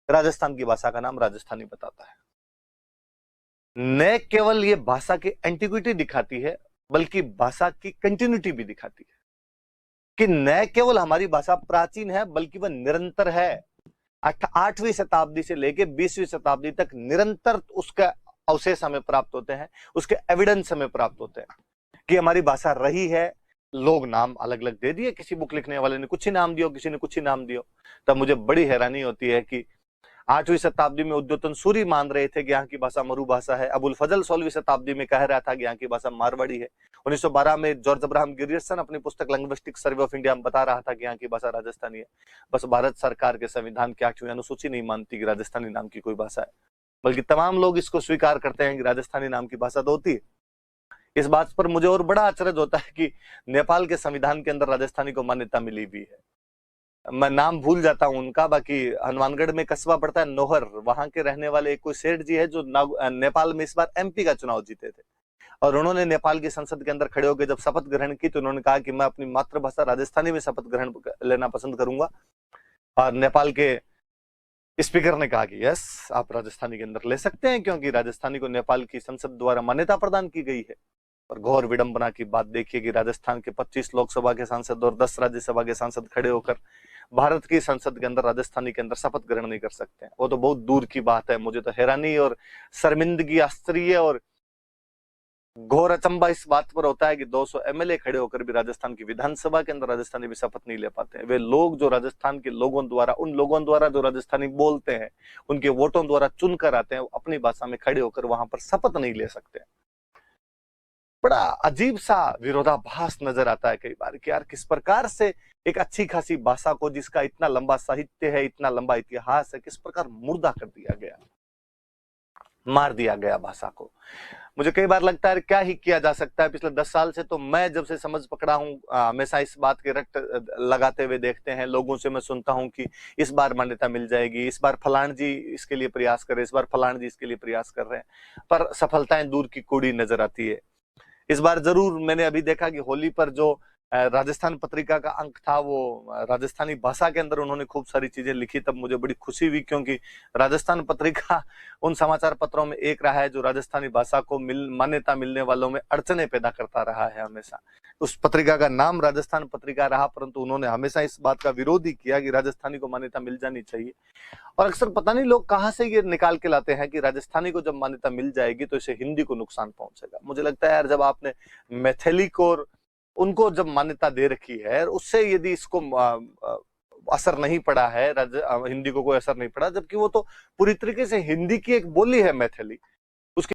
राजस्थान की भाषा का नाम राजस्थानी बताता है। न केवल ये भाषा की एंटिक्विटी दिखाती है, बल्कि भाषा की कंटिन्यूटी भी दिखाती है कि न केवल हमारी भाषा प्राचीन है, बल्कि वह निरंतर है। 8वीं शताब्दी से लेकर 20वीं शताब्दी तक निरंतर उसका अवशेष हमें प्राप्त होते हैं, उसके एविडेंस हमें प्राप्त होते हैं कि हमारी भाषा रही है। लोग नाम अलग अलग दे दिए, किसी बुक लिखने वाले ने कुछ ही नाम दियो, किसी ने कुछ ही नाम दियो। तब मुझे बड़ी हैरानी होती है कि 8वीं शताब्दी में उद्योतन सूरी मान रहे थे कि यहाँ की भाषा मरु भाषा है। अबुल फजल 16वीं शताब्दी में कह रहा था कि यहाँ की भाषा मारवाड़ी है। 1912 में जॉर्ज अब्राहम गिरियर्सन अपनी पुस्तक लिंग्विस्टिक सर्वे ऑफ इंडिया में बता रहा था कि यहाँ की भाषा राजस्थानी है। बस भारत सरकार के संविधान की 8वीं अनुसूची नहीं मानती कि राजस्थानी नाम की कोई भाषा है, बल्कि तमाम लोग इसको स्वीकार करते हैं कि राजस्थानी नाम की भाषा तो होती है। इस बात पर मुझे और बड़ा आश्चर्य होता है कि नेपाल के संविधान के अंदर राजस्थानी को मान्यता मिली भी है। मैं नाम भूल जाता हूं उनका, बाकी हनुमानगढ़ में कस्बा पड़ता है नोहर, वहां के रहने वाले एक कोई सेठ जी है जो नेपाल में इस बार एमपी का चुनाव जीते थे, और उन्होंने नेपाल की संसद के अंदर खड़े होकर जब शपथ ग्रहण की तो उन्होंने कहा कि मैं अपनी मातृभाषा राजस्थानी में शपथ ग्रहण लेना पसंद करूंगा। और नेपाल के स्पीकर ने कहा कि यस, आप राजस्थानी के अंदर ले सकते हैं, क्योंकि राजस्थानी को नेपाल की संसद द्वारा मान्यता प्रदान की गई है। और घोर विडंबना की बात देखिए कि राजस्थान के 25 लोकसभा के सांसद और 10 राज्यसभा के सांसद खड़े होकर भारत की संसद के अंदर राजस्थानी के अंदर शपथ ग्रहण नहीं कर सकते हैं। वो तो बहुत दूर की बात है। मुझे तो हैरानी और शर्मिंदगी, आश्चर्य और घोर अचंबा इस बात पर होता है कि 200 एमएलए खड़े होकर भी राजस्थान की विधानसभा के अंदर राजस्थानी भी शपथ नहीं ले पाते हैं। वे लोग जो राजस्थान के लोगों द्वारा, उन लोगों द्वारा जो राजस्थानी बोलते हैं, उनके वोटों द्वारा चुनकर आते हैं, अपनी भाषा में खड़े होकर वहां पर शपथ नहीं ले सकते। बड़ा अजीब सा विरोधाभास नजर आता है कई बार कि यार किस प्रकार से एक अच्छी खासी भाषा को, जिसका इतना लंबा साहित्य है, इतना लंबा इतिहास है, किस प्रकार मुर्दा कर दिया गया, मार दिया गया भाषा को। मुझे कई बार लगता है क्या ही किया जा सकता है। पिछले 10 साल से तो मैं जब से समझ पकड़ा हूं, हमेशा इस बात के रट लगाते हुए देखते हैं, लोगों से मैं सुनता हूं कि इस बार मान्यता मिल जाएगी, इस बार फलान जी इसके लिए प्रयास कर रहे, इस बार फलान जी इसके लिए प्रयास कर रहे हैं, पर सफलताएं दूर की कूड़ी नजर आती है। इस बार जरूर मैंने अभी देखा कि होली पर जो राजस्थान पत्रिका का अंक था, वो राजस्थानी भाषा के अंदर उन्होंने खूब सारी चीजें लिखी। तब मुझे बड़ी खुशी हुई, क्योंकि राजस्थान पत्रिका उन समाचार पत्रों में एक रहा है जो राजस्थानी भाषा को मान्यता मिलने वालों में अड़चने पैदा करता रहा है हमेशा। उस पत्रिका का नाम राजस्थान पत्रिका रहा, परंतु उन्होंने हमेशा इस बात का विरोध ही किया कि राजस्थानी को मान्यता मिल जानी चाहिए। और अक्सर पता नहीं लोग कहां से ये निकाल के लाते हैं कि राजस्थानी को जब मान्यता मिल जाएगी तो इसे हिंदी को नुकसान पहुंचेगा। मुझे लगता है यार, जब आपने मैथिली को उनको जब मान्यता दे रखी है, उससे यदि इसको असर नहीं पड़ा है, हिंदी को कोई असर नहीं पड़ा, जबकि वो तो पूरी तरीके से हिंदी की एक बोली है मैथिली, उसकी